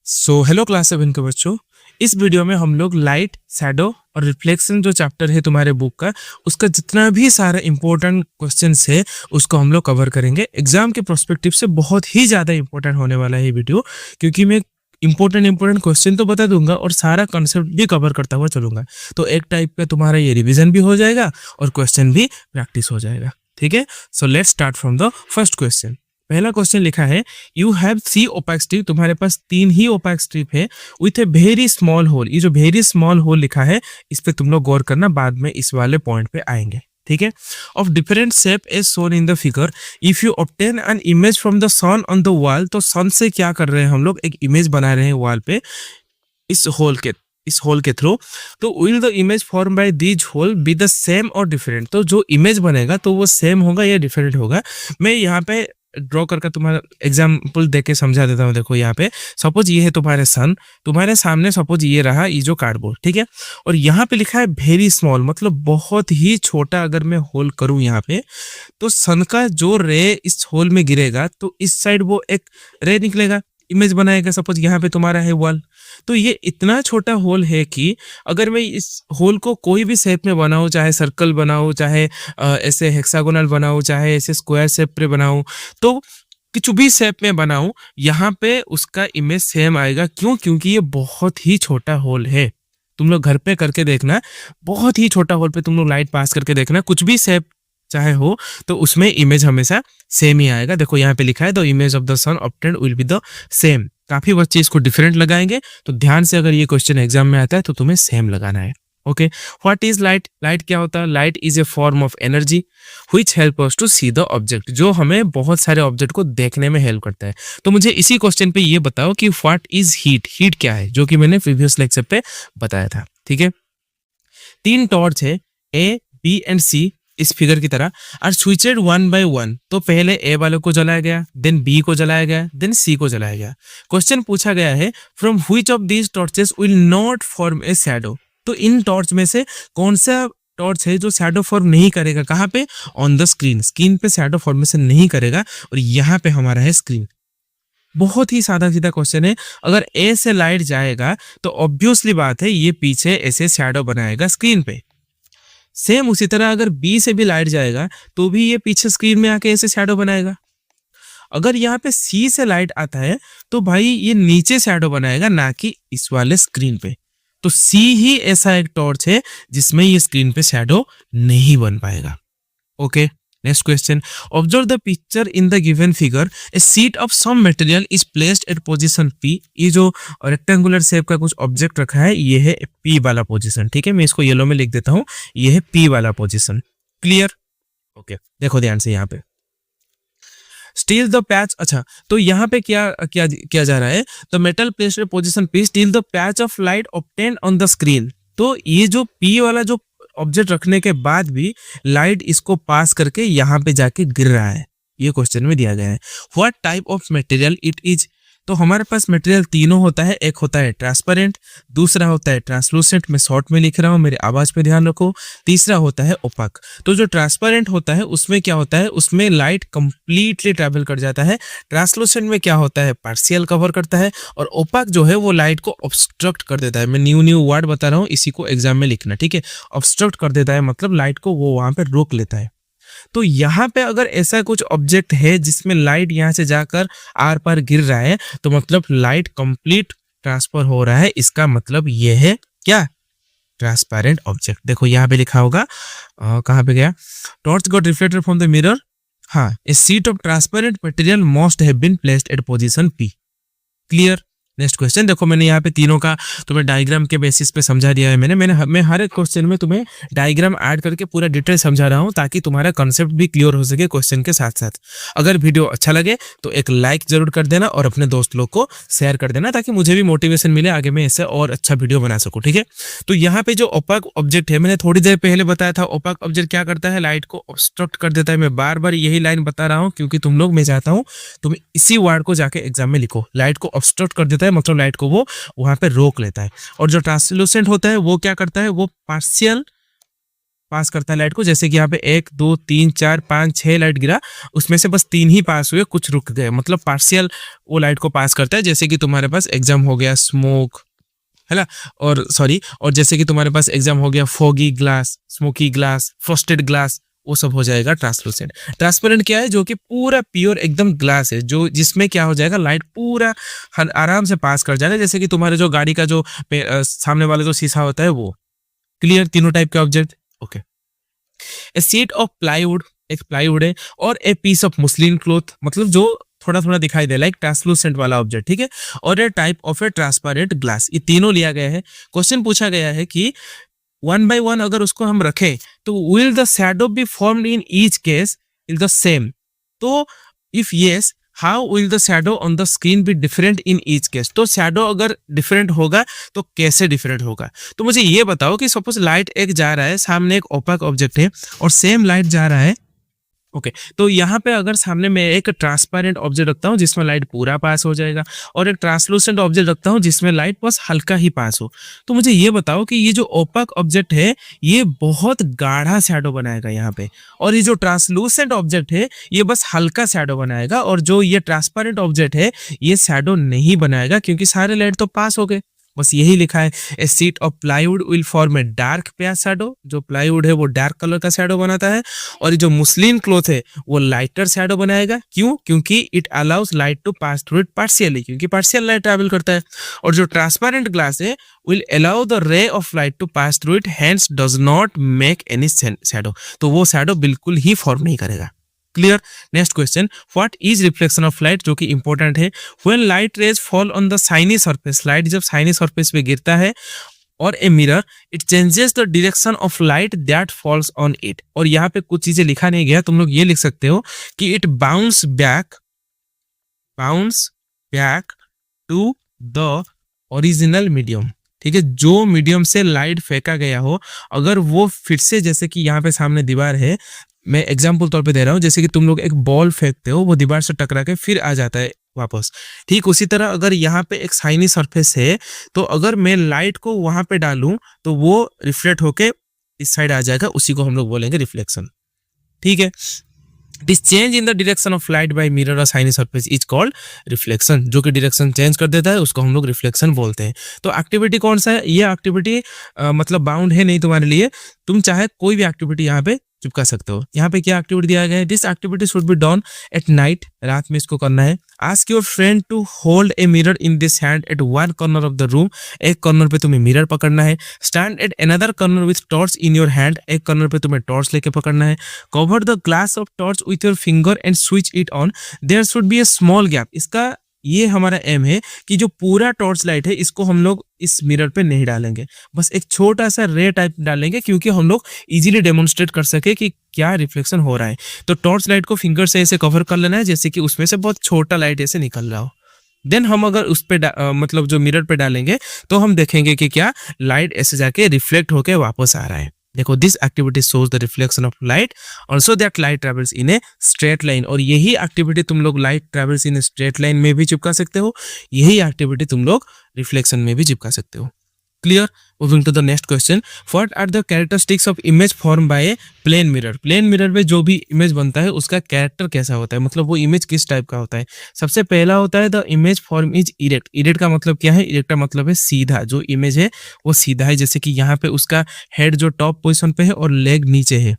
So hello class 7 के बच्चों। इस वीडियो में हम लोग लाइट, शैडो और रिफ्लेक्शन जो चैप्टर है तुम्हारे बुक का, उसका जितना भी सारा इंपॉर्टेंट क्वेश्चंस है उसको हम लोग कवर करेंगे। एग्जाम के प्रोस्पेक्टिव से बहुत ही ज़्यादा इंपॉर्टेंट होने वाला है ये वीडियो, क्योंकि मैं इंपॉर्टेंट क्वेश्चन तो बता दूंगा और सारा कॉन्सेप्ट भी कवर करता हुआ चलूंगा। तो एक टाइप का तुम्हारा ये रिविजन भी हो जाएगा और क्वेश्चन भी प्रैक्टिस हो जाएगा। ठीक है, so let's start from the first question. पहला क्वेश्चन लिखा है, यू हैव 3 ओपैक स्ट्रिप, तुम्हारे पास 3 ही ओपैक स्ट्रिप है with a very small hole. ये जो वेरी स्मॉल होल लिखा है इस पे तुम लोग गौर करना, बाद में इस वाले पॉइंट पे आएंगे। ठीक है, of different shape as shown in the figure, if you obtain an image from the sun on the wall. तो सन से क्या कर रहे हैं हम लोग, एक इमेज बना रहे हैं वॉल पे इस होल के थ्रू। तो will the image form by this whole B the same और डिफरेंट। तो जो इमेज बनेगा तो वो सेम होगा या डिफरेंट होगा। मैं यहाँ पे ड्रॉ करके तुम्हारा एग्जाम्पल देके समझा देता हूँ। देखो यहाँ पे सपोज ये है तुम्हारे सन, तुम्हारे सामने सपोज ये रहा ये जो कार्डबोर्ड, ठीक है, और यहाँ पे लिखा है वेरी स्मॉल, मतलब बहुत ही छोटा। अगर मैं होल करूँ यहाँ पे तो सन का जो रे इस होल में गिरेगा तो इस साइड वो एक रे निकलेगा, इमेज बनाएगा। सपोज यहाँ पे तुम्हारा है वॉल, तो ये इतना छोटा होल है कि अगर मैं इस होल को कोई भी शेप में बनाऊं, चाहे सर्कल बनाऊं, चाहे ऐसे हेक्सागोनल बनाऊं, चाहे ऐसे स्क्वायर शेप पे बनाऊं, तो कुछ भी शेप में बनाऊं, यहाँ पे उसका इमेज सेम आएगा। क्यों? क्योंकि ये बहुत ही छोटा होल है। तुम लोग घर पे करके देखना, बहुत ही छोटा होल पे तुम लोग लाइट पास करके देखना, कुछ भी शेप चाहे हो तो उसमें इमेज हमेशा सेम ही आएगा। देखो यहाँ पे लिखा है the image of the sun obtained will be the same. काफी बच्चे इसको डिफरेंट लगाएंगे, तो ध्यान से अगर ये क्वेश्चन एग्जाम में आता है तो तुम्हें सेम लगाना है। Okay, what is light? Light क्या होता है? Light is a form of energy which help us to see the object, जो हमें बहुत सारे ऑब्जेक्ट को देखने में हेल्प करता है। तो मुझे इसी क्वेश्चन पे ये बताओ कि व्हाट इज हीट? हीट क्या है, जो कि मैंने प्रीवियस लेक्चर पे बताया था। ठीक है, 3 टॉर्च है ए, बी एंड सी इस फिगर की तरह, और स्विचेड 1 by 1। तो पहले ए वाले को जलाया गया, देन बी को जलाया गया, देन सी को जलाया गया। क्वेश्चन पूछा गया है from which of these torches will not form A shadow. तो इन टॉर्च में से कौन सा टॉर्च है जो शैडो फॉर्म नहीं करेगा? कहाँ पे? On the screen. स्क्रीन पे शैडो फॉर्मेशन नहीं करेगा, और यहाँ पे हमारा है स्क्रीन। बहुत ही सादा सीधा क्वेश्चन है। अगर ए से लाइट जाएगा तो ऑब्वियसली बात है ये पीछे ऐसे शैडो बनाएगा स्क्रीन पे। सेम उसी तरह अगर बी से भी लाइट जाएगा तो भी ये पीछे स्क्रीन में आके ऐसे शैडो बनाएगा। अगर यहाँ पे सी से लाइट आता है तो भाई ये नीचे शैडो बनाएगा, ना कि इस वाले स्क्रीन पे। तो सी ही ऐसा एक टॉर्च है जिसमें ये स्क्रीन पे शैडो नहीं बन पाएगा। Okay, next question, observe the picture in the given figure, a sheet of some material is placed at position P. ये जो रेक्टेंगुलर शेप का कुछ ऑब्जेक्ट रखा है ये है पी वाला पोजीशन। ठीक है, मैं इसको येलो में लिख देता हूँ, ये है पी वाला पोजीशन। क्लियर? ओके, देखो ध्यान से यहाँ पे स्टील द पैच। अच्छा, तो यहाँ पे क्या क्या किया जा रहा है? The metal placed at position P steel the patch of light obtained on the screen. तो ये जो पी वाला जो ऑब्जेक्ट रखने के बाद भी लाइट इसको पास करके यहाँ पे जाके गिर रहा है, ये क्वेश्चन में दिया गया है। What type of material it is? तो हमारे पास मटेरियल तीनों होता है। एक होता है ट्रांसपेरेंट, दूसरा होता है ट्रांसलूसेंट, मैं शॉर्ट में लिख रहा हूँ, मेरी आवाज पे ध्यान रखो, तीसरा होता है ओपाक। तो जो ट्रांसपेरेंट होता है उसमें क्या होता है, उसमें लाइट कंप्लीटली ट्रैवल कर जाता है। ट्रांसलूसेंट में क्या होता है, पार्शियल कवर करता है, और ओपाक जो है वो लाइट को ऑब्स्ट्रक्ट कर देता है। मैं न्यू वर्ड बता रहा हूँ, इसी को एग्जाम में लिखना। ठीक है, ऑब्स्ट्रक्ट कर देता है मतलब लाइट को वो वहां पे रोक लेता है। तो यहाँ पे अगर ऐसा कुछ ऑब्जेक्ट है जिसमें लाइट यहाँ से जाकर आर पार गिर रहा है तो मतलब लाइट कंप्लीट ट्रांसफर हो रहा है। इसका मतलब ये है क्या? Transparent object. देखो यहाँ पे लिखा होगा, कहाँ पे गया? Torch got reflected from the mirror. हाँ, a sheet of transparent material must have been placed at position P. Clear? Next question देखो, मैंने यहाँ पे तीनों का तुम्हें डायग्राम के बेसिस पे समझा दिया है। मैं हर एक क्वेश्चन में तुम्हें डायग्राम ऐड करके पूरा डिटेल समझा रहा हूँ ताकि तुम्हारा कंसेप्ट भी क्लियर हो सके क्वेश्चन के साथ साथ। अगर वीडियो अच्छा लगे तो एक लाइक जरूर कर देना और अपने दोस्त लोग को शेयर कर देना ताकि मुझे भी मोटिवेशन मिले आगे मैं इससे और अच्छा वीडियो बना सकूँ। ठीक है, तो यहाँ पे जो ओपाक ऑब्जेक्ट है, मैंने थोड़ी देर पहले बताया था, ओपाक ऑब्जेक्ट क्या करता है? लाइट को ऑब्स्ट्रक्ट कर देता है। मैं बार बार यही लाइन बता रहा हूँ क्योंकि तुम लोग, मैं चाहता हूँ तुम इसी वर्ड को जाके एग्जाम में लिखो। लाइट को ऑब्स्ट्रक्ट कर देता है मतलब लाइट को वो वहां पे रोक लेता है। और जो ट्रांसलूसेंट होता है वो क्या करता है? वो पार्शियल पास करता है लाइट को, जैसे कि यहाँ पे 1 2 3 4 5 6 लाइट गिरा, उसमें से बस 3 ही पास हुए, कुछ रुक गए, मतलब पार्शियल वो लाइट को पास करता है। जैसे कि तुम्हारे पास एग्जाम हो गया स्मोक, है ना, और जैसे कि तुम्हारे पास एग्जाम हो गया foggy glass, smoky glass, frosted glass, वो सब हो जाएगा ट्रांसलूसेंट। ट्रांसपेरेंट क्या है? जो कि पूरा प्योर एकदम ग्लास है, जो जिसमें क्या हो जाएगा, लाइट पूरा आराम से पास कर जाएगा, जैसे कि तुम्हारे जो गाड़ी का जो सामने वाला जो शीशा होता है वो। क्लियर? तीनों टाइप के object. Okay. A sheet of plywood, एक प्लाईवुड है, और a piece of muslin cloth, मतलब जो थोड़ा थोड़ा दिखाई दे, लाइक ट्रांसलूसेंट वाला ऑब्जेक्ट, ठीक है, और a type of a transparent glass, ये तीनों लिया गया है। क्वेश्चन पूछा गया है कि 1 by 1 अगर उसको हम रखें तो will the shadow be formed in each case is the same, तो if yes how will the shadow on the screen be different in each case, तो शैडो अगर डिफरेंट होगा तो कैसे डिफरेंट होगा। तो मुझे ये बताओ कि सपोज लाइट एक जा रहा है, सामने एक ओपेक ऑब्जेक्ट है और सेम लाइट जा रहा है। ओके तो यहाँ पे अगर सामने मैं एक ट्रांसपेरेंट ऑब्जेक्ट रखता हूँ जिसमें लाइट पूरा पास हो जाएगा, और एक ट्रांसलूसेंट ऑब्जेक्ट रखता हूँ जिसमें लाइट बस हल्का ही पास हो, तो मुझे ये बताओ कि ये जो ओपेक ऑब्जेक्ट है ये बहुत गाढ़ा शैडो बनाएगा यहाँ पे, और ये जो ट्रांसलूसेंट ऑब्जेक्ट है ये बस हल्का शैडो बनाएगा, और जो ये ट्रांसपेरेंट ऑब्जेक्ट है ये शैडो नहीं बनाएगा क्योंकि सारे लाइट तो पास हो गए। बस यही लिखा है, a sheet of plywood will form a dark pair shadow, जो प्लाईवुड है वो डार्क कलर का शैडो बनाता है, और ये जो मुस्लिन क्लॉथ है वो लाइटर शैडो बनाएगा। क्यों? क्योंकि it allows light to pass through it partially, क्योंकि पार्शियल लाइट ट्रैवल करता है। और जो ट्रांसपेरेंट ग्लास है will allow the ray of light to pass through it, hence does not make any shadow, तो वो शैडो बिल्कुल ही फॉर्म नहीं करेगा। Clear? Next question, what is reflection of light, जो कि इंपॉर्टेंट है। When light rays fall on the shiny surface, light जब शाइनी सरफेस पे गिरता है और a mirror, it changes the direction of light that falls on it, और यहाँ पे कुछ चीजें लिखा नहीं गया, तुम लोग ये लिख सकते हो कि it bounce back to the original medium, ठीक है, जो मीडियम से लाइट फेंका गया हो, अगर वो फिर से, जैसे कि यहाँ पे सामने दीवार है, मैं एग्जाम्पल तौर पे दे रहा हूँ, जैसे कि तुम लोग एक बॉल फेंकते हो, वो दीवार से टकरा के फिर आ जाता है वापस, ठीक उसी तरह अगर यहाँ पे एक शाइनी सरफेस है तो अगर मैं लाइट को वहां पे डालूं तो वो रिफ्लेक्ट होके इस साइड आ जाएगा, उसी को हम लोग बोलेंगे रिफ्लेक्शन। ठीक है, this change in the direction of light by mirror और shiny surface is called reflection, जो कि डायरेक्शन चेंज कर देता है उसको हम लोग रिफ्लेक्शन बोलते हैं। तो एक्टिविटी कौन सा है? ये एक्टिविटी मतलब बाउंड है नहीं तुम्हारे लिए, तुम चाहे कोई भी एक्टिविटी यहाँ पे चिपका सकते हो। यहाँ पे क्या एक्टिविटी दिया गया है? This activity should be done at night, रात में इसको करना है। Ask your friend to hold a mirror in this hand at one corner of the room, एक कॉर्नर पे तुम्हें मिरर पकड़ना है। Stand at another corner with torch in your hand, एक कॉर्नर पे तुम्हें टॉर्च लेके पकड़ना है। Cover the glass of torch with your finger and switch it on, there should be A small gap. इसका ये हमारा एम है कि जो पूरा टॉर्च लाइट है इसको हम लोग इस मिरर पे नहीं डालेंगे, बस एक छोटा सा रे टाइप डालेंगे, क्योंकि हम लोग इजीली डेमोन्स्ट्रेट कर सके कि क्या रिफ्लेक्शन हो रहा है। तो टॉर्च लाइट को फिंगर से ऐसे कवर कर लेना है जैसे कि उसमें से बहुत छोटा लाइट ऐसे निकल रहा हो। देन हम अगर उस पे मतलब जो मिरर पे डालेंगे तो हम देखेंगे कि क्या लाइट ऐसे जाके रिफ्लेक्ट होके वापस आ रहा है। देखो, this activity shows the reflection of light also that light travels in a straight line, और यही एक्टिविटी तुम लोग light travels in a straight line में भी चिपका सकते हो, यही एक्टिविटी तुम लोग रिफ्लेक्शन में भी चिपका सकते हो। Clear? Moving to the next question, what are the characteristics of image form by a plane mirror. Plane mirror में जो भी इमेज बनता है उसका कैरेक्टर कैसा होता है, मतलब वो इमेज किस टाइप का होता है। सबसे पहला होता है the image form is erect. Erect का मतलब क्या है? इरेक्ट का मतलब है सीधा, जो इमेज है वो सीधा है, जैसे कि यहाँ पे उसका हेड जो टॉप पोजिशन पे है और लेग नीचे है।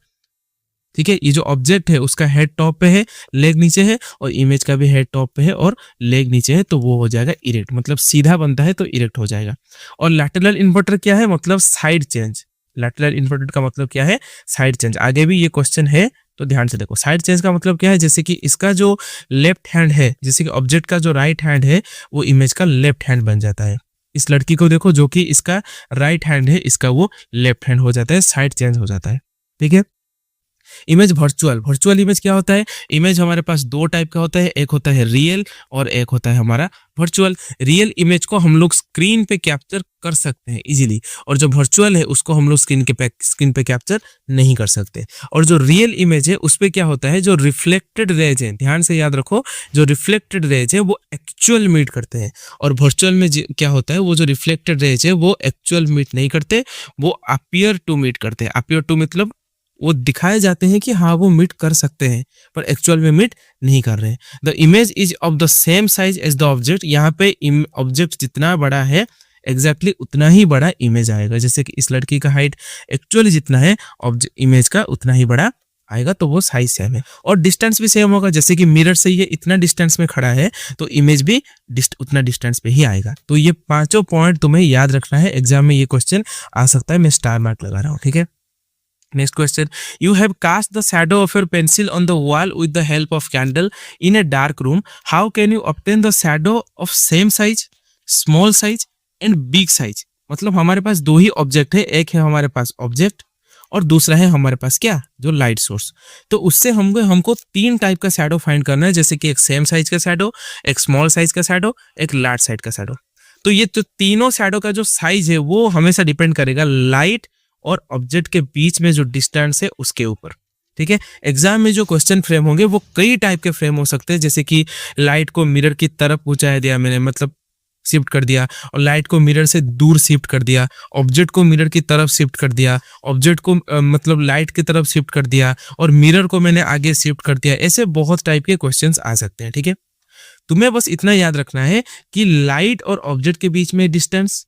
ठीक है, ये जो ऑब्जेक्ट है उसका हेड टॉप पे है, लेग नीचे है, और इमेज का भी हेड टॉप पे है और लेग नीचे है, तो वो हो जाएगा इरेक्ट, मतलब सीधा बनता है तो इरेक्ट हो जाएगा। और लैटरल इन्वर्टर क्या है? मतलब साइड चेंज। लैटरल इन्वर्टर का मतलब क्या है? Side change. आगे भी ये क्वेश्चन है तो ध्यान से देखो। साइड चेंज का मतलब क्या है? जैसे कि इसका जो लेफ्ट हैंड है, जैसे कि ऑब्जेक्ट का जो राइट हैंड है वो इमेज का लेफ्ट हैंड बन जाता है। इस लड़की को देखो, जो कि इसका राइट हैंड है, इसका वो लेफ्ट हैंड हो जाता है, साइड चेंज हो जाता है। ठीक है, इमेज वर्चुअल, वर्चुअल इमेज क्या होता है? इमेज हमारे पास दो टाइप का होता है, एक होता है रियल और एक होता है हमारा वर्चुअल। रियल इमेज को हम लोग स्क्रीन पे कैप्चर कर सकते हैं इजीली, और जो वर्चुअल है उसको हम लोग स्क्रीन पे कैप्चर नहीं कर सकते। और जो रियल इमेज है उस पे क्या होता है, जो रिफ्लेक्टेड रेज है, ध्यान से याद रखो, जो रिफ्लेक्टेड रेज है वो एक्चुअल मीट करते हैं, और वर्चुअल में क्या होता है, वो जो रिफ्लेक्टेड रेज है वो एक्चुअल मीट नहीं करते, वो अपीयर टू मीट करते हैं। अपीयर टू मतलब वो दिखाए जाते हैं कि हाँ वो मीट कर सकते हैं, पर एक्चुअल में मीट नहीं कर रहे हैं। The image is of the same size as the object, यहाँ पे ऑब्जेक्ट जितना बड़ा है एग्जैक्टली उतना ही बड़ा इमेज आएगा। जैसे कि इस लड़की का हाइट एक्चुअली जितना है इमेज का उतना ही बड़ा आएगा, तो वो साइज सेम है। और डिस्टेंस भी सेम होगा, जैसे कि मिरर से ये इतना डिस्टेंस में खड़ा है तो इमेज भी उतना डिस्टेंस पे ही आएगा। तो ये पांचों पॉइंट तुम्हें याद रखना है, एग्जाम में ये क्वेश्चन आ सकता है, मैं स्टार मार्क लगा रहा हूँ, ठीक है। Next question. You have cast the shadow of your pencil on the wall with the help of candle in a dark room. How can you obtain the shadow of same size, small size and big size? मतलब हमारे पास दो ही object है, एक है हमारे पास object और दूसरा है हमारे पास क्या, जो लाइट सोर्स। तो उससे हमको तीन टाइप का शैडो फाइंड करना है, जैसे कि एक सेम साइज का शैडो, एक स्मॉल साइज का शैडो, एक लार्ज साइज का शैडो। तो ये तो तीनों शैडो का जो साइज है वो हमेशा डिपेंड करेगा लाइट और ऑब्जेक्ट के बीच में जो डिस्टेंस है उसके ऊपर, ठीक है। एग्जाम में जो क्वेश्चन फ्रेम होंगे वो कई टाइप के फ्रेम हो सकते हैं, जैसे कि लाइट को मिरर की तरफ पहुंचाया दिया मैंने, मतलब शिफ्ट कर दिया, और लाइट को मिरर से दूर शिफ्ट कर दिया, ऑब्जेक्ट को मिरर की तरफ शिफ्ट कर दिया, ऑब्जेक्ट को मतलब लाइट की तरफ शिफ्ट कर दिया, और मिरर को मैंने आगे शिफ्ट कर दिया। ऐसे बहुत टाइप के क्वेश्चंस आ सकते हैं, ठीक है। तुम्हें बस इतना याद रखना है कि लाइट और ऑब्जेक्ट के बीच में डिस्टेंस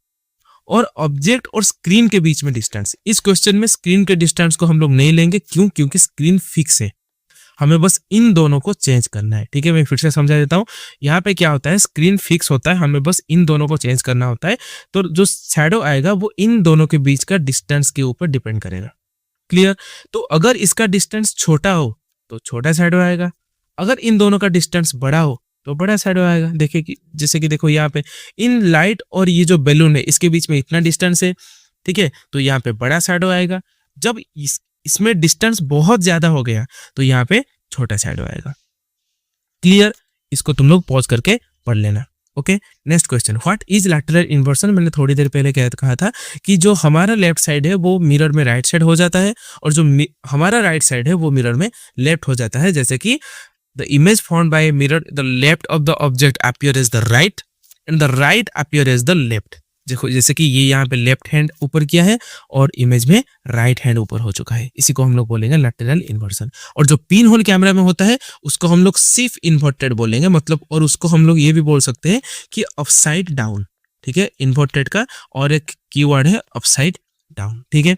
और ऑब्जेक्ट और स्क्रीन के बीच में डिस्टेंस। इस क्वेश्चन में स्क्रीन के डिस्टेंस को हम लोग नहीं लेंगे, क्यों? क्योंकि स्क्रीन फिक्स है, हमें बस इन दोनों को चेंज करना है, ठीक है। मैं फिर से समझा देता हूँ, यहाँ पे क्या होता है, स्क्रीन फिक्स होता है, हमें बस इन दोनों को चेंज करना होता है। तो जो शैडो आएगा वो इन दोनों के बीच का डिस्टेंस के ऊपर डिपेंड करेगा, क्लियर। तो अगर इसका डिस्टेंस छोटा हो तो छोटा शैडो आएगा, अगर इन दोनों का डिस्टेंस बड़ा हो तो बड़ा शैडो आएगा। देखिए कि जैसे कि देखो यहाँ पे इन लाइट और ये जो बैलून है इसके बीच में इतना डिस्टेंस है, ठीक है, तो यहाँ पे बड़ा शैडो आएगा। जब इसमें डिस्टेंस बहुत ज्यादा हो गया तो यहाँ पे छोटा शैडो आएगा, क्लियर। इसको तुम लोग पॉज करके पढ़ लेना, okay. Next question, what is lateral inversion? मैंने थोड़ी देर पहले कहा था कि जो हमारा लेफ्ट साइड है वो मिरर में राइट साइड हो जाता है, और जो हमारा राइट साइड है वो मिरर में लेफ्ट हो जाता है। जैसे कि the image formed by a mirror, the left of the object appear as the right and the right appear as the left। देखो जैसे कि ये यहाँ पे लेफ्ट हैंड ऊपर किया है और इमेज में राइट हैंड ऊपर हो चुका है, इसी को हम लोग बोलेंगे लैटरल इन्वर्सन। और जो पिन होल कैमरा में होता है उसको हम लोग सिर्फ इन्वर्टेड बोलेंगे, मतलब, और उसको हम लोग ये भी बोल सकते हैं कि अपसाइड डाउन, ठीक है। इन्वर्टेड का और एक कीवर्ड है अपसाइड डाउन, ठीक है।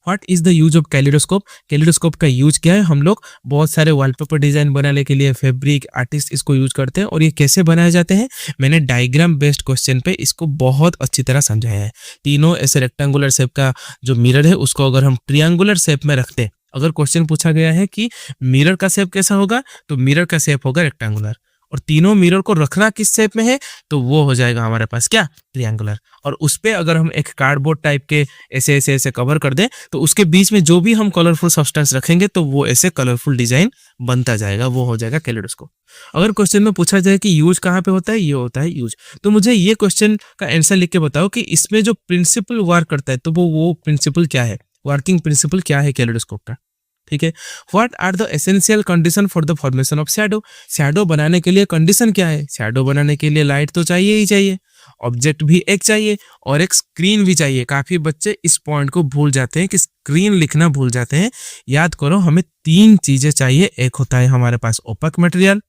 What is the use of kaleidoscope? Kaleidoscope का यूज क्या है? हम लोग बहुत सारे वॉलपेपर डिजाइन बनाने के लिए फैब्रिक आर्टिस्ट इसको यूज करते हैं। और ये कैसे बनाए जाते हैं, मैंने डायग्राम बेस्ड क्वेश्चन पे इसको बहुत अच्छी तरह समझाया है। तीनों ऐसे रेक्टेंगुलर शेप का जो मिरर है उसको अगर हम ट्रायंगुलर शेप में रखते हैं, अगर क्वेश्चन पूछा गया है कि मिरर का शेप कैसा होगा, तो मिरर का शेप होगा रेक्टेंगुलर, और तीनों मिरर को रखना किस शेप में है, तो वो हो जाएगा हमारे पास क्या, ट्रायंगुलर। और उस पे अगर हम एक कार्डबोर्ड टाइप के ऐसे कवर कर दें तो उसके बीच में जो भी हम कलरफुल सब्सटेंस रखेंगे तो वो ऐसे कलरफुल डिजाइन बनता जाएगा, वो हो जाएगा कैलिडोस्कोप। अगर क्वेश्चन में पूछा जाए कि यूज कहाँ पे होता है, ये होता है यूज, तो मुझे ये क्वेश्चन का आंसर लिख के बताओ कि इसमें जो प्रिंसिपल वर्क करता है तो वो प्रिंसिपल क्या है, वर्किंग प्रिंसिपल क्या है कैलिडोस्कोप का, ठीक है। What are the essential condition for the formation of shadow? Shadow बनाने के लिए कंडीशन क्या है? शैडो बनाने के लिए लाइट तो चाहिए ही चाहिए, ऑब्जेक्ट भी एक चाहिए और एक स्क्रीन भी चाहिए। काफी बच्चे इस पॉइंट को भूल जाते हैं कि स्क्रीन लिखना भूल जाते हैं। याद करो, हमें तीन चीजें चाहिए, एक होता है हमारे पास ओपेक मटेरियल,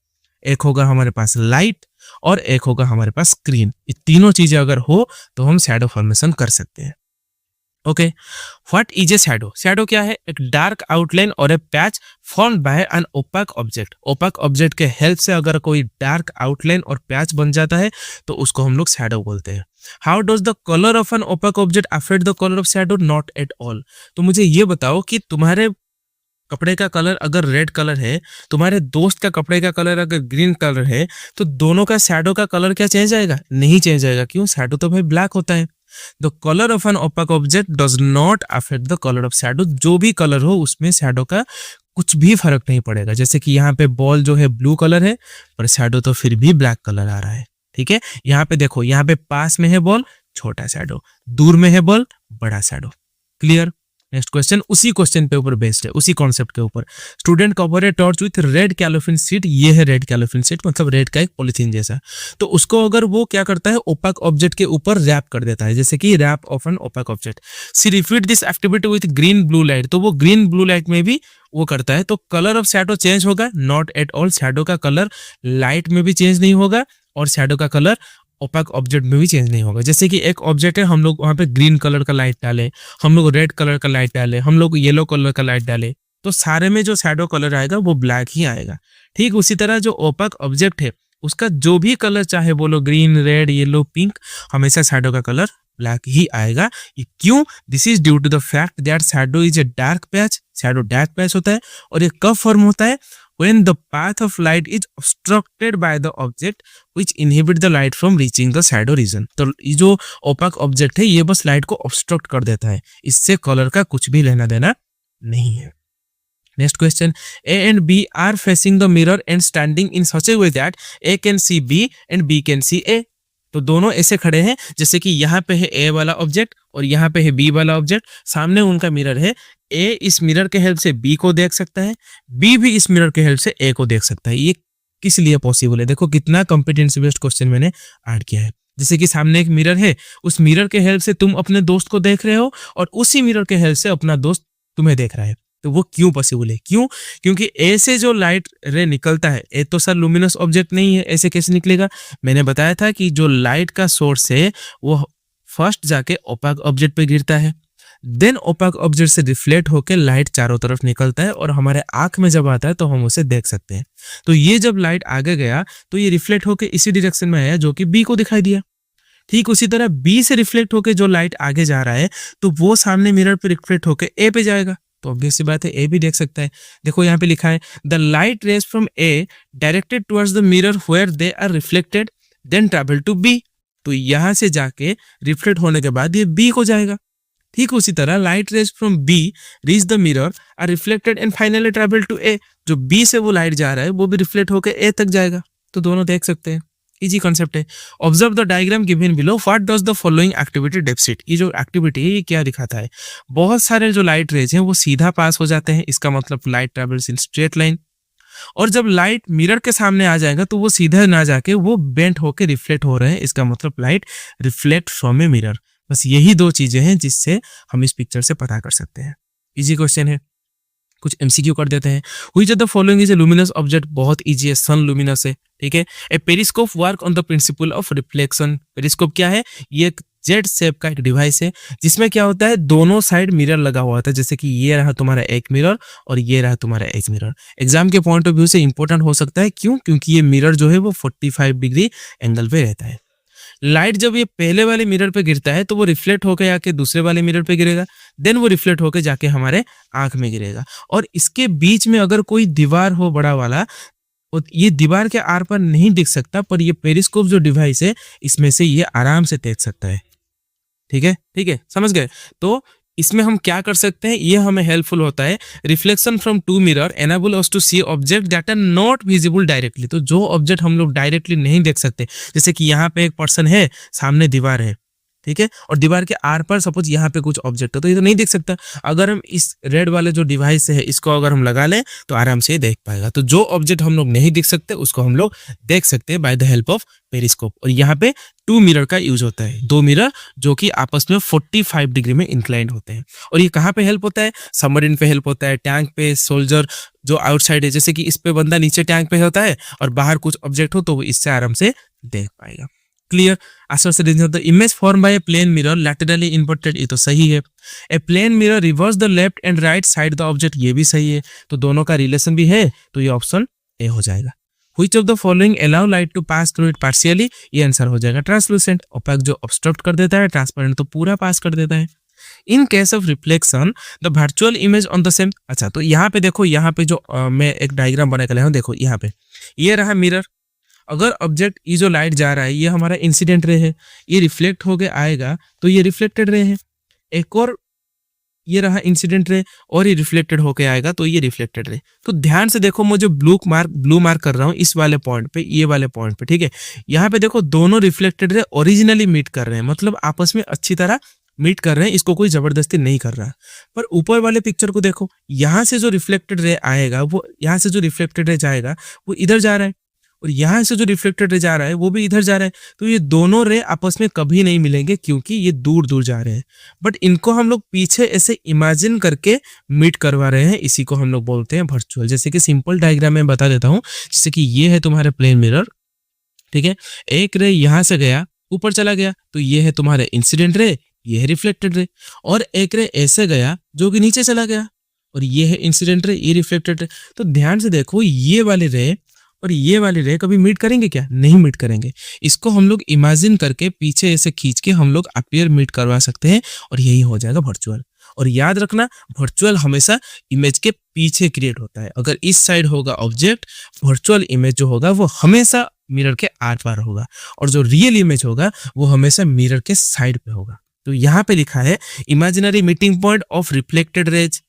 एक होगा हमारे पास लाइट और एक होगा हमारे पास स्क्रीन। ये तीनों चीजें अगर हो तो हम शैडो फॉर्मेशन कर सकते हैं, okay. What is a shadow? Shadow क्या है? एक डार्क आउटलाइन और a patch formed by an opaque object. Opaque object के हेल्प से अगर कोई डार्क आउटलाइन और पैच बन जाता है तो उसको हम लोग शैडो बोलते हैं। How does the colour of an opaque object affect the colour of shadow? Not at all. तो मुझे ये बताओ कि तुम्हारे कपड़े का कलर अगर रेड कलर है, तुम्हारे दोस्त का कपड़े का कलर अगर ग्रीन कलर है, तो दोनों का शैडो का कलर क्या चेंज आएगा? नहीं चेंज आएगा। क्यों? शैडो तो भाई ब्लैक होता है। The colour of an opaque object does not affect the colour of shadow. जो भी कलर हो उसमें शैडो का कुछ भी फर्क नहीं पड़ेगा। जैसे कि यहाँ पे बॉल जो है ब्लू कलर है पर शैडो तो फिर भी ब्लैक कलर आ रहा है। ठीक है, यहाँ पे देखो, यहाँ पे पास में है बॉल, छोटा शैडो, दूर में है बॉल, बड़ा शैडो। क्लियर। नेक्स्ट क्वेश्चन उसी क्वेश्चन पे ऊपर बेस्ड है, उसी कॉन्सेप्ट के ऊपर। Student cover a torch with red cellophane sheet. ये है रेड कैलोफिन शीट, मतलब रेड का एक पॉलिथीन जैसा। तो उसको अगर वो क्या करता है, ओपेक ऑब्जेक्ट के ऊपर रैप कर देता है, जैसे कि wrap of an opaque object. See repeat this activity with green blue light. तो वो ग्रीन ब्लू लाइट में भी वो करता है। तो कलर ऑफ शैडो चेंज होगा? Not at all. शैडो का कलर लाइट में भी चेंज नहीं होगा और शैडो का कलर ओपेक ऑब्जेक्ट में भी चेंज नहीं होगा। जैसे कि एक ऑब्जेक्ट है, हम लोग वहां पे ग्रीन कलर का लाइट डाले, हम लोग रेड कलर का लाइट डाले, हम लोग येलो कलर का लाइट डाले, तो सारे में जो शैडो कलर आएगा वो ब्लैक ही आएगा। ठीक उसी तरह जो ओपेक ऑब्जेक्ट है उसका जो भी कलर चाहे बोलो, ग्रीन, रेड, येलो, पिंक, हमेशा शैडो का कलर ब्लैक ही आएगा। ये क्यों? This is due to the fact that shadow is a dark patch. Shadow dark patch होता है और ये कब फॉर्म होता है? when the path of light is obstructed by the object which inhibit the light from reaching the shadow region। तो ये जो ओपेक ऑब्जेक्ट है ये बस लाइट को ऑब्स्ट्रक्ट कर देता है, इससे कलर का कुछ भी लेना देना नहीं है। Next question, A and B are facing the mirror and standing in such a way that A can see B and B can see A। तो दोनों ऐसे खड़े हैं जैसे कि यहाँ पे है A वाला ऑब्जेक्ट और यहाँ पे है B वाला ऑब्जेक्ट, सामने उनका मिरर है। A इस मिरर के हेल्प से B को देख सकता है, B भी इस मिरर के हेल्प से A को देख सकता है। ये किस लिए पॉसिबल है? देखो कितना कॉम्पिटेंसी बेस्ड क्वेश्चन मैंने ऐड किया है। जैसे कि सामने एक मिरर है, उस मिरर के हेल्प से तुम अपने दोस्त को देख रहे हो और उसी मिरर के हेल्प से अपना दोस्त तुम्हें देख रहा है। तो वो क्यों पॉसिबल है? क्यों? क्योंकि ए से जो लाइट रे निकलता है, ए तो सर लुमिनस ऑब्जेक्ट नहीं है, ऐसे कैसे निकलेगा? मैंने बताया था कि जो लाइट का सोर्स है वो फर्स्ट जाके ओपेक ऑब्जेक्ट पे गिरता है, देन ओपेक ऑब्जेक्ट से रिफ्लेक्ट होकर लाइट चारों तरफ निकलता है और हमारे आंख में जब आता है तो हम उसे देख सकते हैं। तो ये जब लाइट आगे गया तो ये रिफ्लेक्ट होकर इसी डायरेक्शन में आया जो कि बी को दिखाई दिया। ठीक उसी तरह बी से रिफ्लेक्ट होकर जो लाइट आगे जा रहा है तो वो सामने मिरर पे रिफ्लेक्ट होकर ए पे जाएगा। तो ऑब्वियस सी बात है ए भी देख सकता है। देखो यहाँ पे लिखा है the light rays from A directed towards the mirror where they are reflected then travel to B. तो यहाँ से जाके रिफ्लेक्ट होने के बाद ये बी को जाएगा। ठीक उसी तरह light rays from B reach the mirror are reflected and finally travel to A. जो बी से वो लाइट जा रहा है वो भी रिफ्लेक्ट होकर ए तक जाएगा। तो दोनों देख सकते हैं, इजी कॉन्सेप्ट है। Observe the diagram given below, what does the following activity depict. ये जो एक्टिविटी है ये क्या दिखाता है? बहुत सारे जो लाइट रेज हैं वो सीधा पास हो जाते हैं, इसका मतलब light travels in straight line. और जब लाइट मिरर के सामने आ जाएगा तो वो सीधा ना जाके वो बेंट होकर रिफ्लेक्ट हो रहे हैं, इसका मतलब light reflect from a mirror. बस यही दो चीजें हैं जिससे हम इस पिक्चर से पता कर सकते हैं। इजी क्वेश्चन है, कुछ एमसीक्यू कर देते हैं। Which of the following is a luminous object? बहुत इजी है, सन लुमिनस है। ठीक है। A periscope work on the principle of reflection. Periscope क्या है? ये एक जेड शेप का एक डिवाइस है जिसमें क्या होता है, दोनों साइड मिरर लगा हुआ होता है। जैसे कि ये रहा तुम्हारा एक मिरर और ये रहा तुम्हारा एक मिरर। एग्जाम के पॉइंट ऑफ व्यू से इंपॉर्टेंट हो सकता है। क्यों? क्योंकि ये मिरर जो है वो 45 डिग्री एंगल पे रहता है। लाइट जब ये पहले वाले मिरर पे गिरता है तो वो रिफ्लेक्ट होकर आके दूसरे वाले मिरर पे गिरेगा, देन वो रिफ्लेक्ट होकर जाके हमारे आंख में गिरेगा। और इसके बीच में अगर कोई दीवार हो बड़ा वाला, और ये दीवार के आर पर नहीं दिख सकता, पर ये पेरिस्कोप जो डिवाइस है इसमें से ये आराम से देख सकता है। ठीक है, ठीक है, समझ गए? तो इसमें हम क्या कर सकते हैं, ये हमें हेल्पफुल होता है। Reflection from two mirror enable us to see object that are not visible directly. तो जो ऑब्जेक्ट हम लोग डायरेक्टली नहीं देख सकते, जैसे कि यहाँ पे एक पर्सन है, सामने दीवार है, ठीक है, और दीवार के आर पर सपोज यहाँ पे कुछ ऑब्जेक्ट है तो ये तो नहीं देख सकता। अगर हम इस रेड वाले जो डिवाइस है इसको अगर हम लगा लें तो आराम से देख पाएगा। तो जो ऑब्जेक्ट हम लोग नहीं देख सकते उसको हम लोग देख सकते हैं by the help of periscope. और यहाँ पे टू मिरर का यूज होता है, दो मिरर जो कि आपस में 45 डिग्री में इंक्लाइंड होते हैं। और ये कहाँ पे हेल्प होता है? सबमरीन पे हेल्प होता है, टैंक पे, सोल्जर जो आउटसाइड है, जैसे कि इस पे बंदा नीचे टैंक पे होता है और बाहर कुछ ऑब्जेक्ट हो तो वो इससे आराम से देख पाएगा। क्लियर? आंसर से the image form by a plane mirror laterally inverted, ये तो सही है। A plane mirror reverse the left and right side the object, ये भी सही है। तो दोनों का रिलेशन भी है, तो ये ऑप्शन ए हो जाएगा। Which of the following allow light to pass through it partially, ये आंसर हो जाएगा ट्रांसलूसेंट। ओपेक जो ऑब्स्ट्रक्ट कर देता है, ट्रांसपेरेंट तो पूरा पास कर देता है। In case of reflection the virtual image on the same. अच्छा, तो यहाँ पे देखो, यहाँ पे जो मैं एक डायग्राम बना के लाया हूँ, देखो यहाँ पे ये रहा मिरर। अगर ऑब्जेक्ट ये जो लाइट जा रहा है ये हमारा इंसिडेंट रे है, ये रिफ्लेक्ट होके आएगा तो ये रिफ्लेक्टेड रे है। एक और ये रहा इंसिडेंट रे और ये रिफ्लेक्टेड होके आएगा तो ये रिफ्लेक्टेड रे। तो ध्यान से देखो, मैं जो ब्लू मार्क कर रहा हूँ इस वाले पॉइंट पे, ये वाले पॉइंट पे, ठीक है। यहाँ पे देखो दोनों रिफ्लेक्टेड रे ओरिजिनली मीट कर रहे हैं, मतलब आपस में अच्छी तरह मीट कर रहे हैं, इसको कोई जबरदस्ती नहीं कर रहा। पर ऊपर वाले पिक्चर को देखो, यहाँ से जो रिफ्लेक्टेड रे आएगा वो, यहाँ से जो रिफ्लेक्टेड रे जाएगा वो इधर जा रहा है, और यहाँ से जो रिफ्लेक्टेड रे जा रहा है वो भी इधर जा रहा है। तो ये दोनों रे आपस में कभी नहीं मिलेंगे क्योंकि ये दूर दूर जा रहे हैं। बट इनको हम लोग पीछे ऐसे इमेजिन करके मीट करवा रहे हैं, इसी को हम लोग बोलते हैं वर्चुअल। जैसे कि सिंपल डायग्राम में बता देता हूँ, जैसे कि ये है तुम्हारे प्लेन मिरर, ठीक है। एक रे यहाँ से गया ऊपर चला गया तो ये है तुम्हारे इंसिडेंट रे, ये है रिफ्लेक्टेड रे। और एक रे ऐसे गया जो कि नीचे चला गया और ये है इंसिडेंट रे, ये रिफ्लेक्टेड रे। तो ध्यान से देखो, ये वाले रे और ये वाले रे कभी मीट करेंगे क्या? नहीं मीट करेंगे। इसको हम लोग इमेजिन करके पीछे ऐसे खींच के हम लोग अपीयर मीट करवा सकते हैं और यही हो जाएगा वर्चुअल। और याद रखना, वर्चुअल हमेशा इमेज के पीछे क्रिएट होता है। अगर इस साइड होगा ऑब्जेक्ट, वर्चुअल इमेज जो होगा वो हमेशा मिरर के आर पार होगा, और जो रियल इमेज होगा वो हमेशा मिरर के साइड पे होगा। तो यहाँ पे लिखा है imaginary meeting point of reflected raise,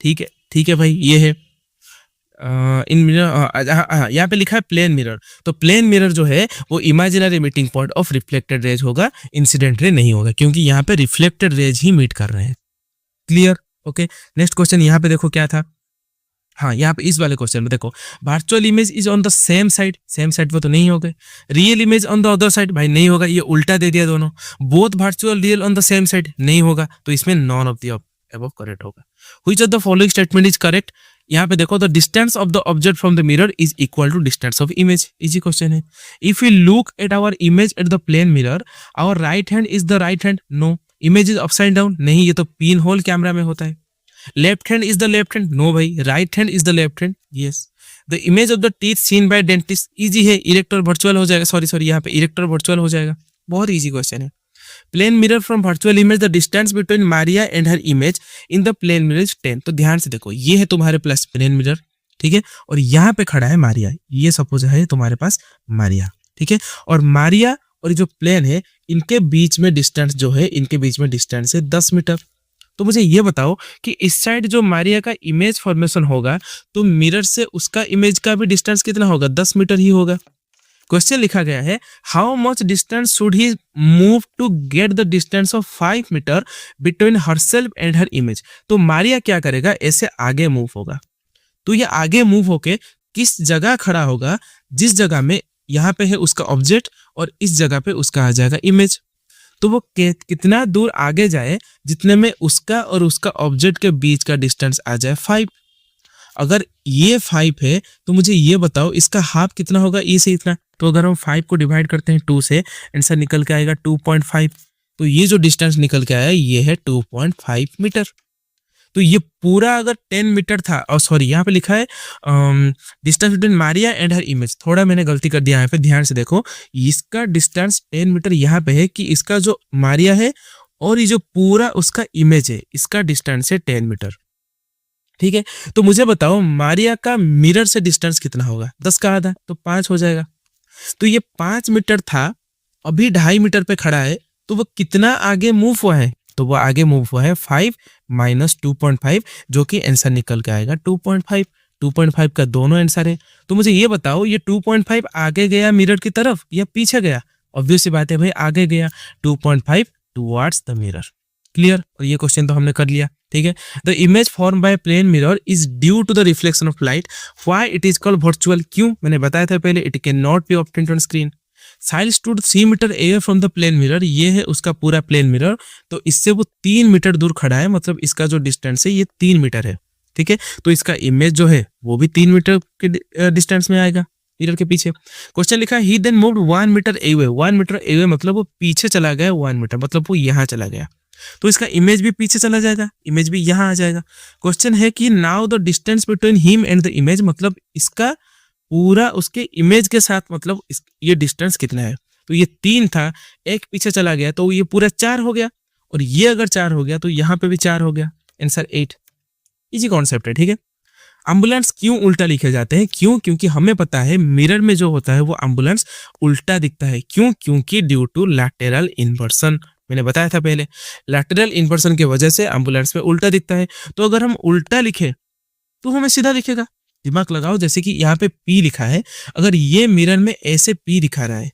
ठीक है, ठीक है भाई, ये है इन मिरर। यहाँ पे लिखा है प्लेन मिरर, तो प्लेन मिरर जो है वो imaginary meeting point of reflected raise होगा, इंसिडेंट रे नहीं होगा, क्योंकि यहाँ पे रिफ्लेक्टेड रेज ही मीट कर रहे हैं। क्लियर? ओके, नेक्स्ट क्वेश्चन यहाँ पे देखो क्या था। हाँ, यहाँ पे इस वाले क्वेश्चन में देखो, virtual image is on the same side, same side पे तो नहीं होगा। Real image on the other side, भाई नहीं होगा, ये उल्टा दे दिया दोनों। Both virtual real on the same side, नहीं होगा, तो इसमें none of the above correct होगा। Which of the following statement is correct? यहाँ पे देखो, the distance of the object from the mirror is equal to distance of image. Easy question है। If you look at our image at the plane mirror, our right hand is the right hand, no. Image is upside down, नहीं, ये तो pin hole camera में होता है। Left hand is the left hand, no भाई, right hand is the left hand, yes. The image of the teeth seen by dentist, easy है, erect or virtual हो जाएगा, सॉरी यहाँ पे इरेक्टर वर्चुअल हो जाएगा, बहुत इजी क्वेश्चन है। Plane mirror from virtual image, the distance between Maria and her image in the plane mirror is 10। तो ध्यान से देखो, ये है तुम्हारे प्लस प्लेन मिरर, ठीक है, और यहाँ पे खड़ा है मारिया, ये सपोज है तुम्हारे पास मारिया, ठीक है। और मारिया और जो प्लेन है इनके बीच में डिस्टेंस जो है, इनके बीच में डिस्टेंस है 10 मीटर। तो मुझे ये बताओ कि इस साइड जो मारिया का इमेज फॉर्मेशन होगा तो मिरर से उसका इमेज का भी डिस्टेंस कितना होगा? 10 मीटर ही होगा। क्वेश्चन लिखा गया है, how much distance should he move to get the distance of 5 metre between herself and her image. तो मारिया क्या करेगा? ऐसे आगे मूव होगा, तो ये आगे मूव होके किस जगह खड़ा होगा? जिस जगह में यहाँ पे है उसका ऑब्जेक्ट और इस जगह पे उसका आ जाएगा इमेज। तो वो कितना दूर आगे जाए जितने में उसका और उसका ऑब्जेक्ट के बीच का डिस्टेंस आ जाए 5। अगर ये 5 है तो मुझे ये बताओ इसका हाफ कितना होगा? ये से इतना। तो अगर हम 5 को डिवाइड करते हैं 2 से, आंसर निकल के आएगा 2.5। तो ये जो डिस्टेंस निकल के आया ये है 2.5 मीटर। तो ये पूरा अगर 10 मीटर था, और सॉरी यहाँ पे लिखा है distance between Maria and her image, थोड़ा मैंने गलती कर दिया यहाँ पे, ध्यान से देखो। इसका डिस्टेंस 10 मीटर यहाँ पे है कि इसका जो मारिया है और ये जो पूरा उसका इमेज है इसका डिस्टेंस है 10 मीटर, ठीक है। तो मुझे बताओ मारिया का मिरर से डिस्टेंस कितना होगा? 10 का आधा, तो 5 हो जाएगा। तो ये 5 मीटर था, अभी 2.5 मीटर पे खड़ा है, तो वो कितना आगे मूव हुआ है? तो वो आगे मूव हुआ है 5 माइनस 2.5, जो कि आंसर निकल के आएगा 2.5। 2.5 का दोनों आंसर है। तो मुझे ये बताओ ये 2.5 आगे गया मिरर की तरफ या पीछे गया? ऑब्वियस सी बात है भाई, आगे गया, 2.5 टुवर्ड्स द मिरर। क्लियर? और ये क्वेश्चन तो हमने कर लिया, ठीक है। The image form by plane mirror is due to the reflection of light, why it is called virtual? क्यों? मैंने बताया था पहले, it can not be obtained on screen. Sahil stood 3 metre away from the plane mirror, ये है उसका पूरा plane mirror, तो इससे वो 3 मीटर दूर खड़ा है, मतलब इसका जो डिस्टेंस है ये 3 मीटर है, ठीक है। तो इसका इमेज जो है वो भी 3 मीटर के डिस्टेंस में आएगा मिरर के पीछे। क्वेश्चन लिखा है ही then moved 1 metre away. 1 metre away मतलब वो पीछे चला गया, 1 मीटर मतलब वो यहाँ चला गया, तो इसका इमेज भी पीछे चला जाएगा, इमेज भी यहाँ आ जाएगा। क्वेश्चन है कि now the distance between him and the image, मतलब इसका पूरा उसके इमेज के साथ मतलब ये डिस्टेंस कितना है? तो ये 3 था, एक पीछे चला गया तो ये पूरा 4 हो गया, और ये अगर 4 हो गया तो यहाँ पे भी 4 हो गया, आंसर 8। इजी कॉन्सेप्ट है, ठीक है। एम्बुलेंस क्यों उल्टा लिखे जाते हैं? क्यों? क्योंकि हमें पता है मिरर में जो होता है वो एम्बुलेंस उल्टा दिखता है। क्यों? क्योंकि ड्यू टू लैटेरल इन्वर्सन। मैंने बताया था पहले, लैटेरल इन्वर्सन की वजह से एम्बुलेंस में उल्टा दिखता है। तो अगर हम उल्टा लिखे तो हमें सीधा दिखेगा। दिमाग लगाओ, जैसे कि यहाँ पे पी लिखा है, अगर ये मिरर में ऐसे पी दिखा रहा है,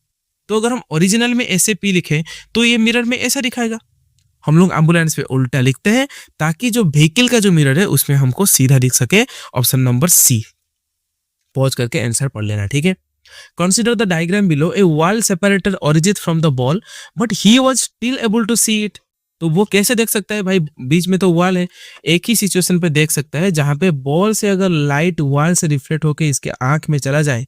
तो अगर हम ओरिजिनल में ऐसे पी लिखें तो ये मिरर में ऐसा दिखाएगा। हम लोग एम्बुलेंस पे उल्टा लिखते हैं ताकि जो व्हीकल का जो मिरर है उसमें हमको सीधा दिख सके। Option number C. पॉज करके आंसर पढ़ लेना, ठीक है। Consider the diagram below. A wall separated Arijit from the ball but he was still able to see it. तो वो कैसे देख सकता है भाई? बीच में तो वॉल है। एक ही सिचुएशन पे देख सकता है जहां पे बॉल से अगर लाइट वॉल से रिफ्लेक्ट होकर इसके आंख में चला जाए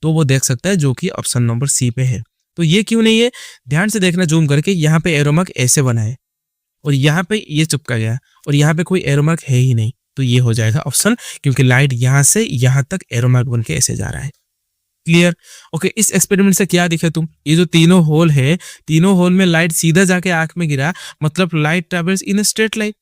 तो वो देख सकता है, जो कि ऑप्शन नंबर सी पे है। तो ये क्यों नहीं है? ध्यान से देखना जूम करके। यहाँ पे एरो मार्क ऐसे बना है और यहाँ पे ये चिपका गया और यहाँ पे कोई एरो मार्क है ही नहीं, तो ये हो जाएगा ऑप्शन, क्योंकि लाइट यहाँ से यहाँ तक एरो मार्क बन के ऐसे जा रहा है। क्लियर? ओके। इस एक्सपेरिमेंट से क्या दिखे तुम? ये जो तीनों होल है, तीनों होल में लाइट सीधा जाके आंख में गिरा, मतलब light travels in a straight line.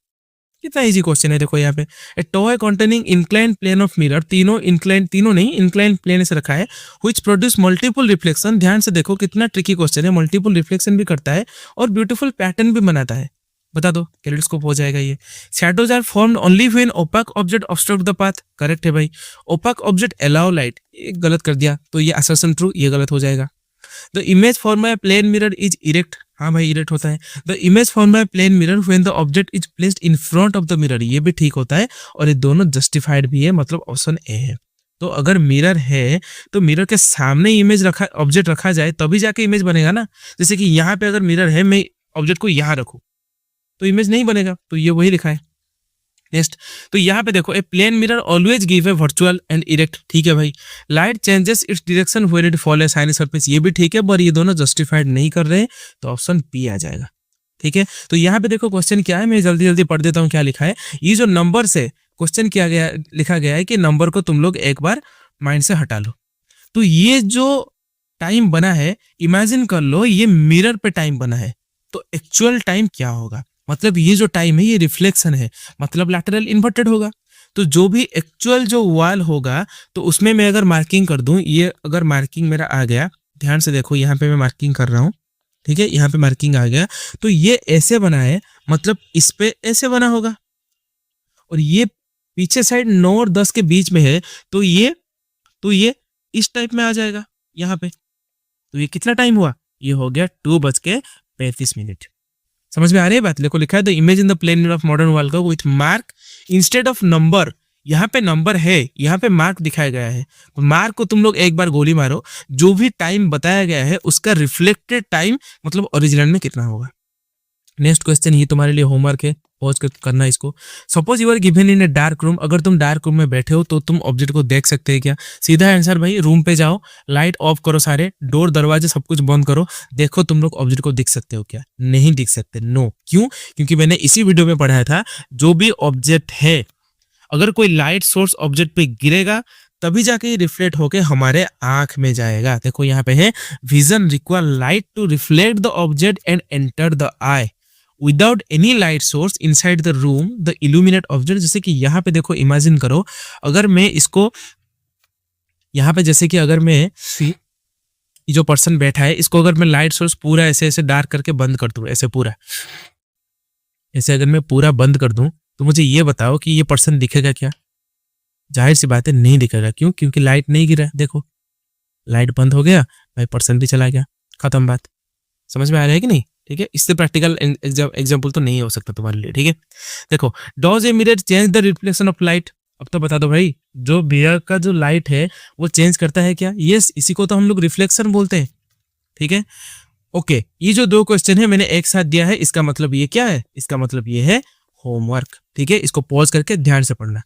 कितना इजी क्वेश्चन है, देखो यहाँ पे। A toy containing incline plane of mirror, तीनों नहीं इंक्लाइन प्लेन से रखा है, व्हिच प्रोड्यूस मल्टीपल रिफ्लेक्शन। ध्यान से देखो कितना ट्रिकी क्वेश्चन है। मल्टीपल रिफ्लेक्शन भी करता है और ब्यूटीफुल पैटर्न भी बनाता है। बता दो, कैलेडोस्कोप हो जाएगा ये। Shadows are formed only when opaque object obstruct the path. Correct है भाई। ओपाक ऑब्जेक्ट अलाउ लाइट, ये गलत कर दिया, तो ये असर्शन ट्रू, ये गलत हो जाएगा। The image form by plane mirror is erect. हाँ भाई, इरेक्ट होता है। The image form by plane mirror when the object is placed in front of the mirror, ये भी ठीक होता है और ये दोनों जस्टिफाइड भी है, मतलब ऑप्शन ए है। तो अगर मिरर है तो मिरर के सामने इमेज रखा, ऑब्जेक्ट रखा जाए तभी जाके इमेज बनेगा ना। जैसे कि यहाँ पे अगर मिरर है, मैं ऑब्जेक्ट को यहाँ रखूं तो इमेज नहीं बनेगा, तो ये वही लिखा है। नेक्स्ट, तो यहाँ पे देखो, a plane mirror always give a virtual and erect. ठीक है भाई। Light changes its direction when it fall a shiny surface, ये भी ठीक है, पर ये दोनों जस्टिफाइड नहीं कर रहे हैं, तो ऑप्शन बी आ जाएगा। ठीक है। तो यहाँ पे देखो क्वेश्चन क्या है, मैं जल्दी जल्दी पढ़ देता हूँ क्या लिखा है। ये जो नंबर से क्वेश्चन किया गया, लिखा गया है कि नंबर को तुम लोग एक बार माइंड से हटा लो। तो ये जो टाइम बना है, इमेजिन कर लो ये मिरर पे टाइम बना है, तो एक्चुअल टाइम क्या होगा? मतलब ये जो टाइम है ये रिफ्लेक्शन है, मतलब लैटरल इन्वर्टेड होगा। तो जो भी एक्चुअल जो वॉल होगा, तो उसमें मैं अगर मार्किंग कर दूं, ये अगर मार्किंग मेरा आ गया, ध्यान से देखो यहाँ पे मैं मार्किंग कर रहा हूँ, ठीक है, यहाँ पे मार्किंग आ गया, तो ये ऐसे बना है, मतलब इस पे ऐसे बना होगा, और ये पीछे साइड 9 और 10 के बीच में है, तो ये इस टाइप में आ जाएगा यहाँ पे। तो ये कितना टाइम हुआ? ये हो गया 2:35। समझ में आ रही है बात? देखो लिखा है the image in the plane mirror of modern world को with mark instead of number. यहाँ पे नंबर है, यहाँ पे मार्क दिखाया गया है। मार्क को तुम लोग एक बार गोली मारो, जो भी टाइम बताया गया है उसका रिफ्लेक्टेड टाइम मतलब ओरिजिनल में कितना होगा। नेक्स्ट क्वेश्चन, ये तुम्हारे लिए होमवर्क है, पॉज करना इसको। Suppose you are given in a dark room, अगर तुम डार्क रूम में बैठे हो तो तुम ऑब्जेक्ट को देख सकते हैं क्या? सीधा आंसर भाई, रूम पे जाओ, लाइट ऑफ करो, सारे डोर दरवाजे सब कुछ बंद करो, देखो तुम लोग ऑब्जेक्ट को दिख सकते हो क्या? नहीं दिख सकते। नो। क्यों? क्योंकि मैंने इसी वीडियो में पढ़ाया था, जो भी ऑब्जेक्ट है, अगर कोई लाइट सोर्स ऑब्जेक्ट पे गिरेगा तभी जाके रिफ्लेक्ट होके हमारे आंख में जाएगा। देखो यहाँ पे है, vision require light to reflect the object and enter the eye without any light source inside the room the illuminate object. जैसे कि यहाँ पे देखो, इमेजिन करो, अगर मैं इसको यहाँ पे, जैसे कि अगर मैं जो पर्सन बैठा है, इसको अगर मैं लाइट सोर्स पूरा ऐसे ऐसे डार्क करके बंद कर दूं, ऐसे पूरा ऐसे अगर मैं पूरा बंद कर दूं, तो मुझे ये बताओ कि ये पर्सन दिखेगा क्या? जाहिर सी बात है, नहीं दिखेगा। क्यों? क्योंकि लाइट नहीं गिरा। देखो लाइट बंद हो गया भाई, पर्सन भी चला गया, खत्म बात। समझ में आ रहा है कि नहीं? ठीक है। इससे प्रैक्टिकल एग्जाम्पल तो नहीं हो सकता तुम्हारे लिए। ठीक है। देखो, does a mirror change the reflection of light? अब तो बता दो भाई, जो मिरर का जो लाइट है वो चेंज करता है क्या? यस, इसी को तो हम लोग रिफ्लेक्शन बोलते हैं। ठीक है। ओके, ये जो 2 क्वेश्चन है मैंने एक साथ दिया है, इसका मतलब ये क्या है? इसका मतलब ये है होमवर्क। ठीक है। इसको पॉज करके ध्यान से पढ़ना,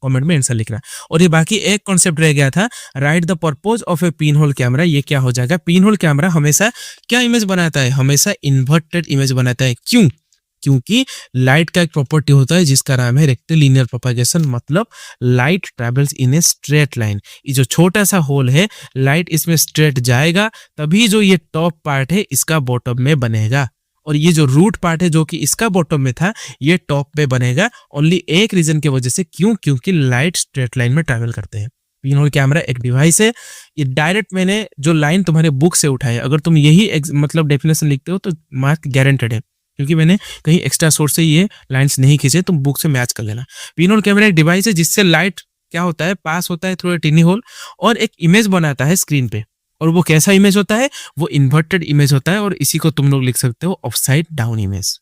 कमेंट में आंसर लिखना। और ये बाकी एक कॉन्सेप्ट रह गया था, right the purpose of A pin hole camera. ये क्या हो जाएगा? पिन होल कैमरा हमेशा क्या इमेज बनाता है? हमेशा इन्वर्टेड इमेज बनाता है। क्यों? क्योंकि लाइट का एक प्रॉपर्टी होता है जिसका नाम है रेक्टिलिनियर प्रोपगेशन, मतलब light travels in a straight line. ये जो छोटा सा होल है, लाइट इसमें स्ट्रेट जाएगा, तभी जो ये टॉप पार्ट है इसका बॉटम में बनेगा, और ये जो रूट पार्ट है जो कि इसका बॉटम में था ये टॉप पे बनेगा। ओनली एक रीजन की वजह से, क्यों? क्योंकि लाइट स्ट्रेट लाइन में ट्रैवल करते हैं। पिन होल कैमरा एक डिवाइस है, ये डायरेक्ट मैंने जो लाइन तुम्हारे बुक से उठाई है, अगर तुम यही मतलब डेफिनेशन लिखते हो तो मार्क गारंटेड है, क्योंकि मैंने कहीं एक्स्ट्रा सोर्स से ये लाइंस नहीं खींचे, तुम बुक से मैच कर लेना। पिन होल कैमरा एक डिवाइस है जिससे लाइट क्या होता है, पास होता है थ्रू ए टिनी होल और एक इमेज बनाता है स्क्रीन पे। और वो कैसा इमेज होता है? वो इन्वर्टेड इमेज होता है और इसी को तुम लोग लिख सकते हो अपसाइड डाउन इमेज।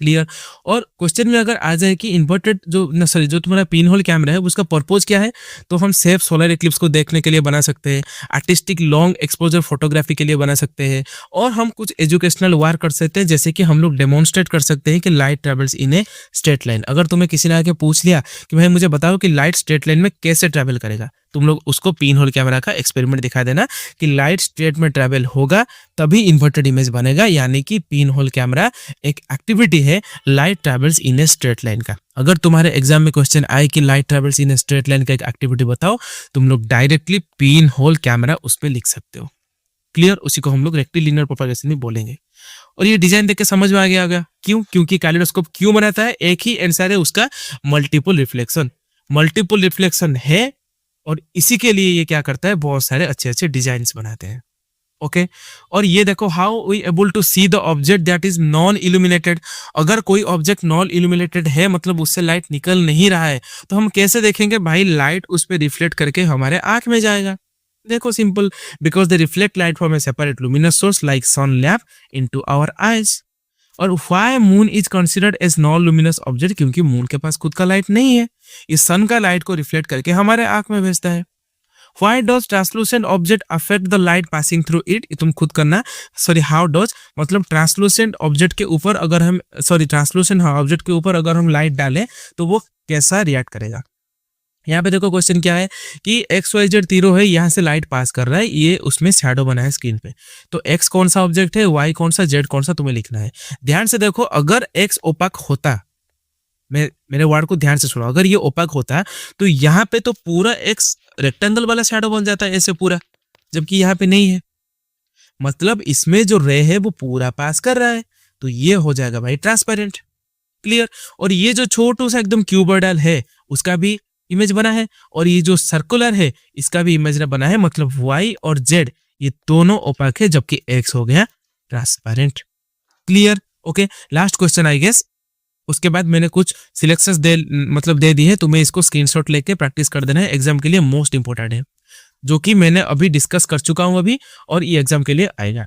क्लियर? और क्वेश्चन में अगर आ जाए कि इन्वर्टेड जो तुम्हारा पिन होल कैमरा है उसका पर्पज क्या है, तो हम सेफ सोलर इक्लिप्स को देखने के लिए बना सकते हैं, आर्टिस्टिक लॉन्ग एक्सपोजर फोटोग्राफी के लिए बना सकते हैं, और हम कुछ एजुकेशनल वार कर सकते हैं, जैसे कि हम लोग डेमोन्स्ट्रेट कर सकते हैं कि light travels in a straight line. अगर तुम्हें किसी ने आके पूछ लिया कि भाई मुझे बताओ कि लाइट स्ट्रेट लाइन में कैसे ट्रेवल करेगा, तुम लोग उसको पिन होल कैमरा का एक्सपेरिमेंट दिखा देना कि लाइट स्ट्रेट में ट्रेवल होगा तभी इन्वर्टेड इमेज बनेगा, यानी कि पिन होल कैमरा एक एक्टिविटी है light travels in a straight line का। अगर तुम्हारे एग्जाम में क्वेश्चन आए कि light travels in a straight line का एक एक्टिविटी बताओ, तुम लोग डायरेक्टली पिन होल कैमरा उस पर लिख सकते हो। क्लियर? उसी को हम लोग रेक्टिलिनियर प्रोपगेशन भी बोलेंगे। और ये डिजाइन देख के समझ में आ गया क्यों? क्योंकि कैलिडोस्कोप क्यों बनाता है? एक ही आंसर है उसका, मल्टीपल रिफ्लेक्शन। मल्टीपल रिफ्लेक्शन है और इसी के लिए ये क्या करता है, बहुत सारे अच्छे अच्छे डिजाइन्स बनाते हैं। ओके और ये देखो, how we able to see the object that is non illuminated. अगर कोई ऑब्जेक्ट नॉन इल्यूमिनेटेड है, मतलब उससे लाइट निकल नहीं रहा है, तो हम कैसे देखेंगे? भाई लाइट उस पर रिफ्लेक्ट करके हमारे आंख में जाएगा। देखो simple, because they reflect light from a separate luminous source like sun lamp into our eyes. और why moon is considered as non luminous object? क्योंकि मून के पास खुद का लाइट नहीं है, इस सन का लाइट को रिफ्लेक्ट करके हमारे आंख में भेजता है। Why does translucent object affect the light passing through it? तुम खुद करना। how does मतलब ट्रांसलूसेंट ऑब्जेक्ट के ऊपर अगर हम ट्रांसलूसेंट ऑब्जेक्ट के ऊपर अगर हम लाइट डालें तो वो कैसा रिएक्ट करेगा। यहाँ पे देखो क्वेश्चन क्या है कि XYZ तीरों है, यहाँ से लाइट पास कर रहा है, ये उसमें शैडो बना है स्क्रीन पे। तो X कौन सा ऑब्जेक्ट है, Y कौन सा, Z कौन सा, तुम्हें लिखना है। ध्यान से देखो, अगर X ओपाक होता, मेरे वर्ड को ध्यान से सुनो, अगर ये ओपाक होता तो यहाँ पे तो पूरा एक रेक्टेंगल वाला शैडो बन जाता है ऐसे पूरा, जबकि यहाँ पे नहीं है, मतलब इसमें जो रे है वो पूरा पास कर रहा है, तो ये हो जाएगा भाई ट्रांसपेरेंट। क्लियर? और ये जो छोटू सा एकदम क्यूबॉइडल है उसका भी इमेज बना है, और ये जो सर्कुलर है इसका भी इमेज बना है, मतलब Y और Z ये दोनों ओपाक है, जबकि X हो गया transparent. Clear? Okay, last question I guess. उसके बाद मैंने कुछ सिलेक्शंस दे दी है, तुम्हें इसको स्क्रीनशॉट लेके प्रैक्टिस कर देना है, एग्जाम के लिए मोस्ट इंपोर्टेंट है, जो कि मैंने अभी डिस्कस कर चुका हूं अभी, और ये एग्जाम के लिए आएगा।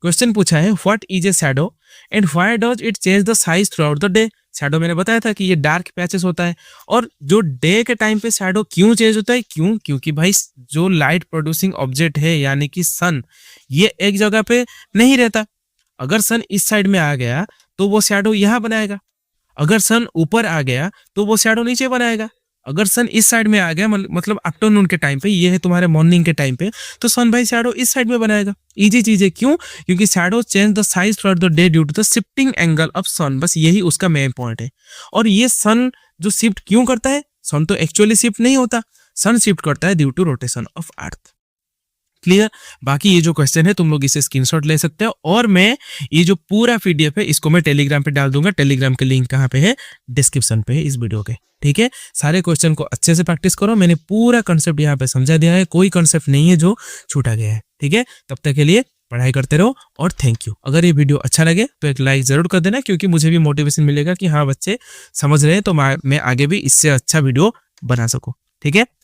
क्वेश्चन पूछा है, what is a shadow and why does it change the size throughout the day. Shadow मैंने बताया था कि ये डार्क पैचेस होता है, और जो डे के टाइम पे शैडो क्यों चेंज होता है, क्यों? क्योंकि भाई जो लाइट प्रोड्यूसिंग ऑब्जेक्ट है यानी कि सन, ये एक जगह पे नहीं रहता। अगर सन इस साइड में आ गया तो वो शैडो यहाँ बनाएगा, अगर सन ऊपर आ गया तो वो शैडो नीचे बनाएगा, अगर सन इस साइड में आ गया मतलब आफ्टरनून के टाइम पे, ये है तुम्हारे मॉर्निंग के टाइम पे, तो सन भाई शैडो इस साइड में बनाएगा। इजी चीज है, क्यों? क्योंकि shadow change the size throughout the day due to the shifting angle of sun, बस यही उसका मेन पॉइंट है। और ये सन जो शिफ्ट क्यों करता है, सन तो एक्चुअली शिफ्ट नहीं होता, सन शिफ्ट करता है due to rotation of earth. Clear? बाकी ये जो क्वेश्चन है तुम लोग इसे स्क्रीनशॉट ले सकते हो, और मैं ये जो पूरा पीडीएफ है इसको मैं टेलीग्राम पे डाल दूंगा। टेलीग्राम के लिंक कहाँ पे है, डिस्क्रिप्शन पे है इस वीडियो के। ठीक है, सारे क्वेश्चन को अच्छे से प्रैक्टिस करो, मैंने पूरा कंसेप्ट यहाँ पे समझा दिया है, कोई कंसेप्ट नहीं है जो छूटा गया है। ठीक है, तब तक के लिए पढ़ाई करते रहो और थैंक यू। अगर ये वीडियो अच्छा लगे तो एक लाइक जरूर कर देना, क्योंकि मुझे भी मोटिवेशन मिलेगा कि हाँ बच्चे समझ रहे हैं, तो मैं आगे भी इससे अच्छा वीडियो बना सकूँ। ठीक है।